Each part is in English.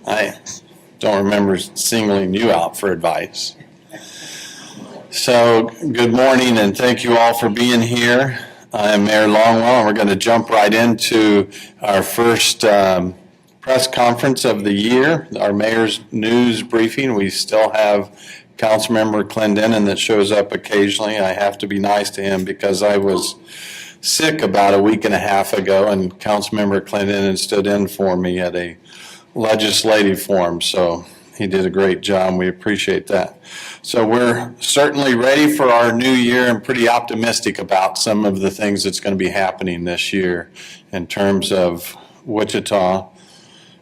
I don't remember singling you out for advice. So, good morning and thank you all for being here. I'm Mayor Longwell and we're going to jump right into our first press conference of the year, our mayor's news briefing. We still have Councilmember Clendenin that shows up occasionally. I have to be nice to him because I was sick about a week and a half ago and Councilmember Clendenin stood in for me at a legislative forum, so he did a great job. We appreciate that. So we're certainly ready for our new year and pretty optimistic about some of the things that's going to be happening this year in terms of Wichita.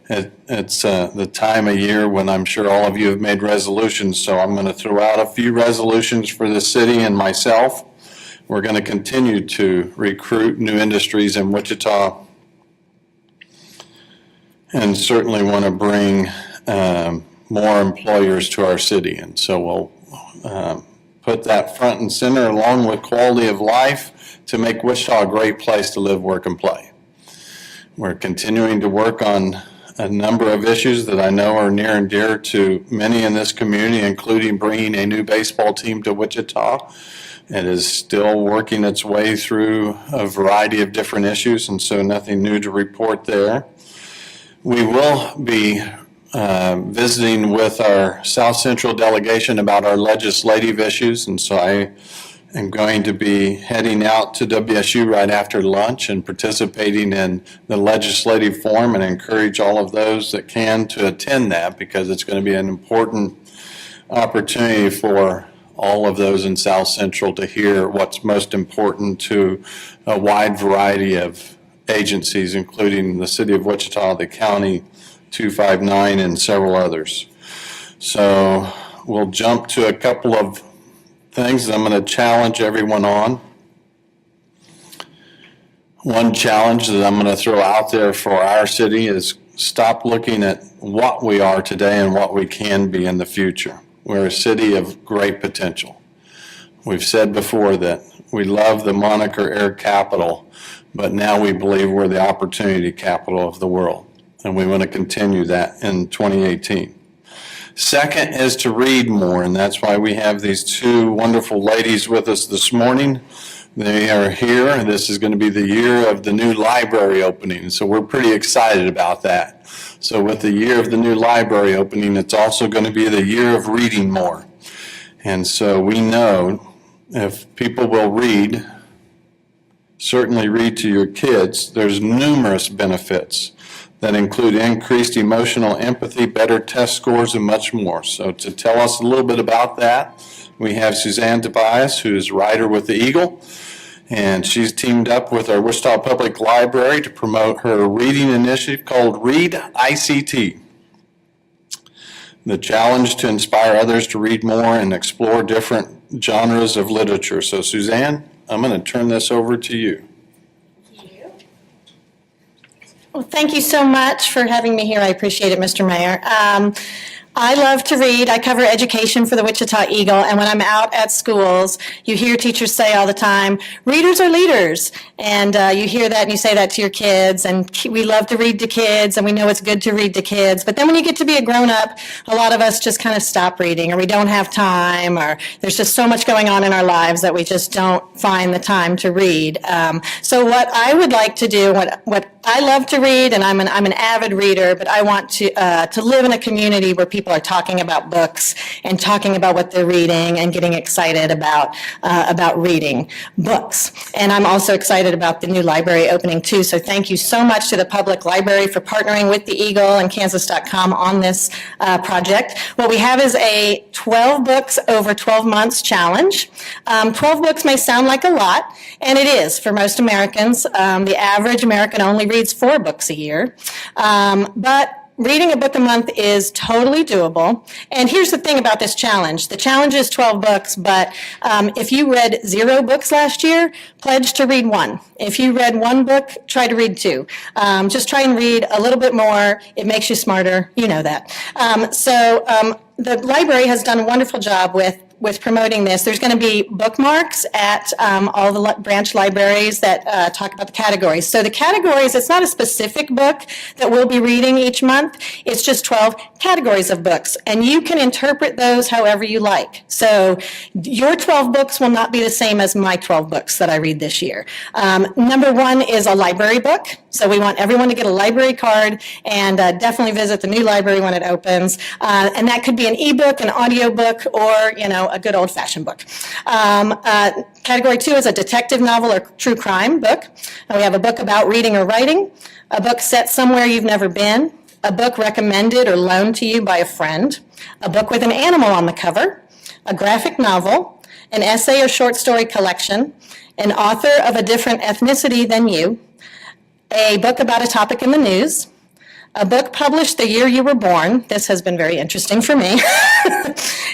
It's the time of year when I'm sure all of you have made resolutions, so I'm going to throw out a few resolutions for the city and myself. We're going to continue to recruit new industries in Wichita and certainly want to bring more employers to our city. And so we'll put that front and center along with quality of life to make Wichita a great place to live, work, and play. We're continuing to work on a number of issues that I know are near and dear to many in this community, including bringing a new baseball team to Wichita. It is still working its way through a variety of different issues, and so nothing new to report there. We will be visiting with our South Central delegation about our legislative issues, and so I am going to be heading out to WSU right after lunch and participating in the legislative forum, and encourage all of those that can to attend that because it's going to be an important opportunity for all of those in South Central to hear what's most important to a wide variety of agencies, including the City of Wichita, the County 259, and several others. So we'll jump to a couple of things that I'm going to challenge everyone on. One challenge that I'm going to throw out there for our city is stop looking at what we are today and what we can be in the future. We're a city of great potential. We've said before that we love the moniker Air Capital, but now we believe we're the opportunity capital of the world, and we want to continue that in 2018. Second is to read more, and that's why we have these two wonderful ladies with us this morning. They are here, and this is going to be the year of the new library opening, so we're pretty excited about that. So with the year of the new library opening, it's also going to be the year of reading more. And so we know if people will read, certainly read to your kids, there's numerous benefits that include increased emotional empathy, better test scores, and much more. So to tell us a little bit about that, we have Suzanne Tobias, who is writer with the Eagle, and she's teamed up with our Wichita Public Library to promote her reading initiative called Read ICT. The challenge to inspire others to read more and explore different genres of literature. So Suzanne, I'm going to turn this over to you. Well, thank you so much for having me here. I appreciate it, Mr. Mayor. I love to read. I cover education for the Wichita Eagle, and when I'm out at schools, you hear teachers say all the time, readers are leaders, and you hear that and you say that to your kids, and we love to read to kids, and we know it's good to read to kids, but then when you get to be a grown-up, a lot of us just kind of stop reading, or we don't have time, or there's just so much going on in our lives that we just don't find the time to read. So what I would like to do, what I love to read, and I'm an avid reader, but I want to live in a community where people are talking about books and talking about what they're reading and getting excited about reading books. And I'm also excited about the new library opening too. So thank you so much to the Public Library for partnering with the Eagle and Kansas.com on this project. What we have is a 12 books over 12 months challenge. 12 books may sound like a lot, and it is for most Americans. The average American only reads 4 books a year. But reading a book a month is totally doable. And here's the thing about this challenge. The challenge is 12 books, but if you read 0 books last year, pledge to read 1. If you read 1 book, try to read 2. Just try and read a little bit more. It makes you smarter. You know that. The library has done a wonderful job with with promoting this, there's going to be bookmarks at all the branch libraries that talk about the categories. So the categories, it's not a specific book that we'll be reading each month. It's just 12 categories of books, and you can interpret those however you like. So your 12 books will not be the same as my 12 books that I read this year. Number one is a library book. So we want everyone to get a library card and definitely visit the new library when it opens. And that could be an ebook, an audio book, or, you know, a good old-fashioned book. Category 2 is a detective novel or true crime book. And we have a book about reading or writing, a book set somewhere you've never been, a book recommended or loaned to you by a friend, a book with an animal on the cover, a graphic novel, an essay or short story collection, an author of a different ethnicity than you, a book about a topic in the news, a book published the year you were born. This has been very interesting for me.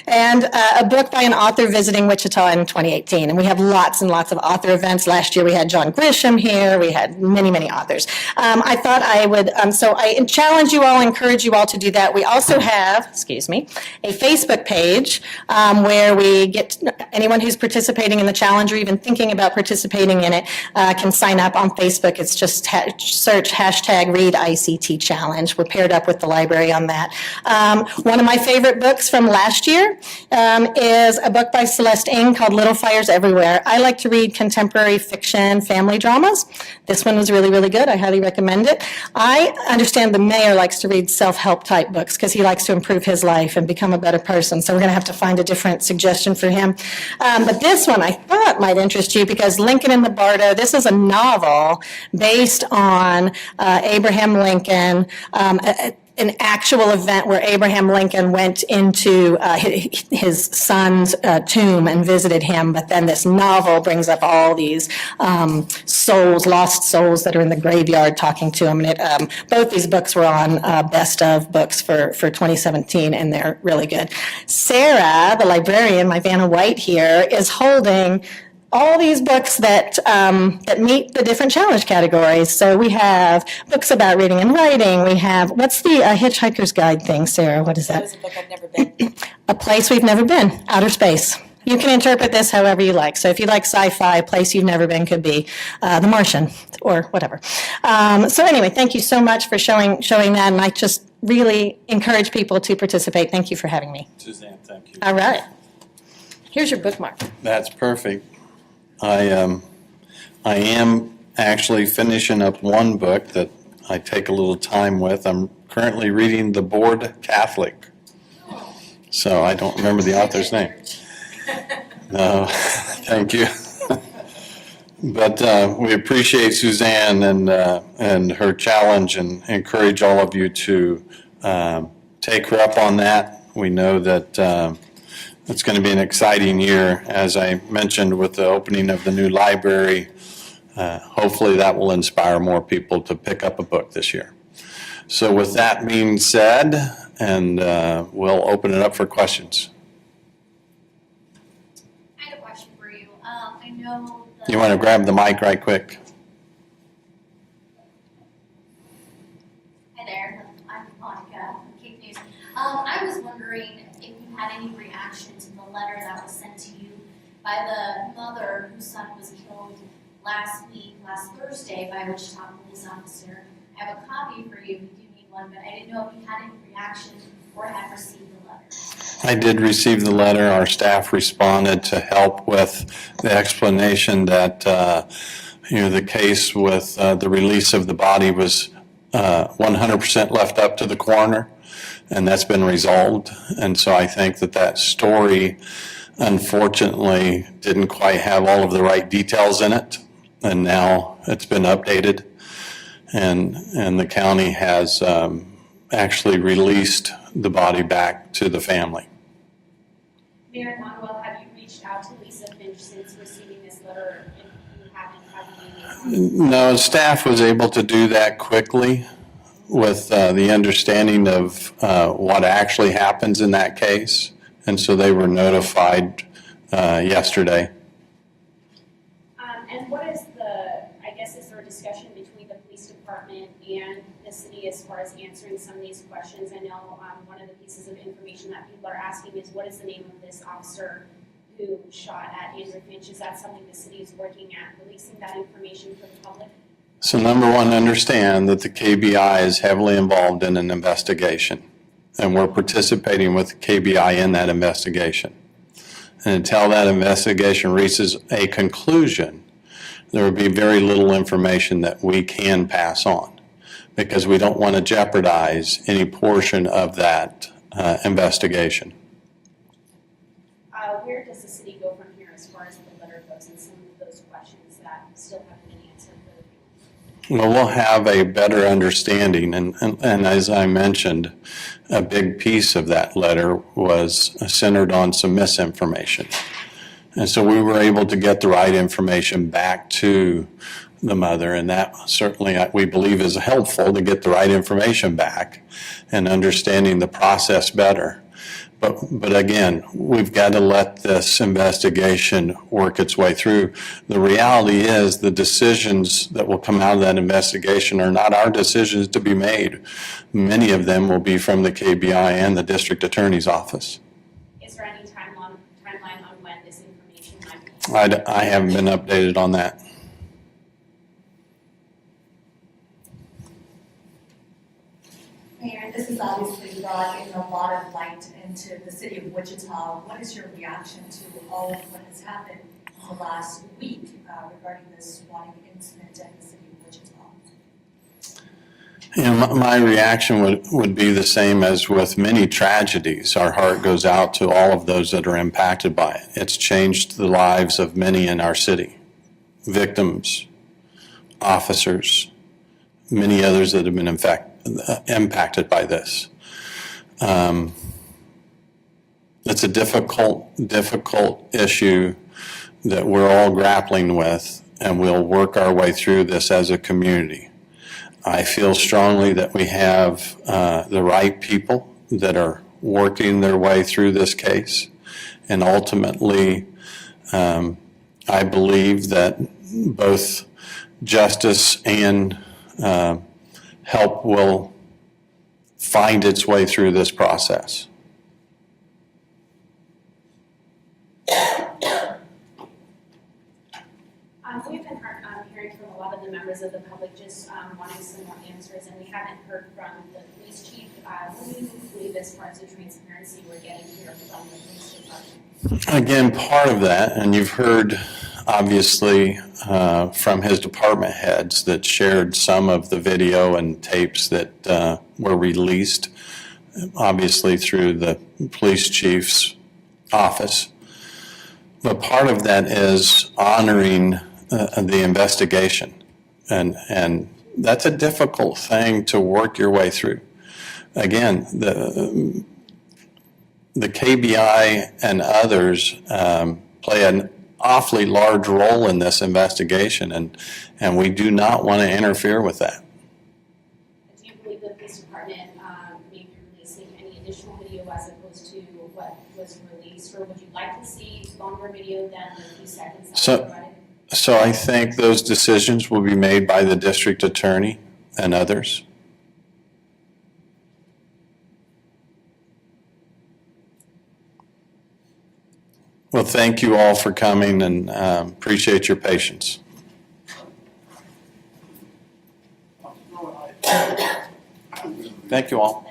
And a book by an author visiting Wichita in 2018. And we have lots and lots of author events. Last year we had John Grisham here. We had many, many authors. I thought I would, so I challenge you all, encourage you all to do that. We also have, excuse me, a Facebook page where we get anyone who's participating in the challenge or even thinking about participating in it can sign up on Facebook. It's just search hashtag ReadICT Challenge. We're paired up with the library on that. One of my favorite books from last year is a book by Celeste Ng called Little Fires Everywhere. I like to read contemporary fiction, family dramas. This one was really, really good. I highly recommend it. I understand the mayor likes to read self-help type books because he likes to improve his life and become a better person. So we're going to have to find a different suggestion for him. But this one I thought might interest you because Lincoln in the Bardo, this is a novel based on Abraham Lincoln, an actual event where Abraham Lincoln went into his son's tomb and visited him, but then this novel brings up all these souls, lost souls that are in the graveyard talking to him. And both these books were on best of books for 2017, and they're really good. Sarah, the librarian, my Vanna White here, is holding all these books that that meet the different challenge categories. So we have books about reading and writing. We have, what's the Hitchhiker's Guide thing, Sarah? What is that? That is a book I've never been. A place we've never been, outer space. You can interpret this however you like. So if you like sci-fi, a place you've never been could be The Martian or whatever. So anyway, thank you so much for showing that, and I just really encourage people to participate. Thank you for having me. Suzanne, thank you. All right. Here's your bookmark. That's perfect. I am actually finishing up one book that I take a little time with. I'm currently reading The Bored Catholic. So I don't remember the author's name. No, thank you. But we appreciate Suzanne and her challenge and encourage all of you to take her up on that. We know that it's going to be an exciting year, as I mentioned, with the opening of the new library. Hopefully that will inspire more people to pick up a book this year. So with that being said, and we'll open it up for questions. I had a question for you. I know You want to grab the mic right quick? Hi there. I'm Monica from Cape News. I was wondering if you had any reaction to the letter that was sent to you by the mother whose son was killed last Thursday, by a Wichita police officer. I have a copy for you if you do need one, but I didn't know if you had any reaction or had received the letter. I did receive the letter. Our staff responded to help with the explanation that the case with the release of the body was 100% left up to the coroner, and that's been resolved. And so I think that story, unfortunately, didn't quite have all of the right details in it, and now it's been updated, and the county has actually released the body back to the family. Mayor Longwell, have you reached out to Lisa Finch since receiving this letter? If you haven't, have you? No, staff was able to do that quickly with the understanding of what actually happens in that case, and so they were notified yesterday. And what is is there a discussion between the police department and the city as far as answering some of these questions? I know one of the pieces of information that people are asking is what is the name of this officer who shot at Andrew Finch, is that something the city is working at, releasing that information for the public? So number one, understand that the KBI is heavily involved in an investigation, and we're participating with the KBI in that investigation. And until that investigation reaches a conclusion, there will be very little information that we can pass on, because we don't want to jeopardize any portion of that investigation. Where does the city go from here as far as the letter goes and some of those questions that still haven't been answered for the Well, we'll have a better understanding, and as I mentioned, a big piece of that letter was centered on some misinformation. And so we were able to get the right information back to the mother, and that certainly we believe is helpful, to get the right information back and understanding the process better. But again, we've got to let this investigation work its way through. The reality is the decisions that will come out of that investigation are not our decisions to be made. Many of them will be from the KBI and the district attorney's office. Is there any timeline on when this information might be? I haven't been updated on that. Mayor, this has obviously brought in a lot of light into the city of Wichita. What is your reaction to all of what has happened in the last week regarding this swatting incident in the city of Wichita? You know, my reaction would be the same as with many tragedies. Our heart goes out to all of those that are impacted by it. It's changed the lives of many in our city. Victims, officers, many others that have been impacted by this. It's a difficult issue that we're all grappling with, and we'll work our way through this as a community. I feel strongly that we have the right people that are working their way through this case, and ultimately I believe that both justice and help will find its way through this process. We've been hearing from a lot of the members of the public just wanting some more answers, and we haven't heard from the police chief. What do you believe as far as the transparency we're getting here from the police department? Again, part of that, and you've heard obviously from his department heads that shared some of the video and tapes that were released, obviously through the police chief's office. But part of that is honoring the investigation, and that's a difficult thing to work your way through. Again, the KBI and others play an awfully large role in this investigation, and we do not want to interfere with that. Do you believe that this department may be releasing any additional video as opposed to what was released, or would you like to see longer video than the few seconds that So- were provided? So I think those decisions will be made by the district attorney and others. Well, thank you all for coming, and appreciate your patience. Thank you all.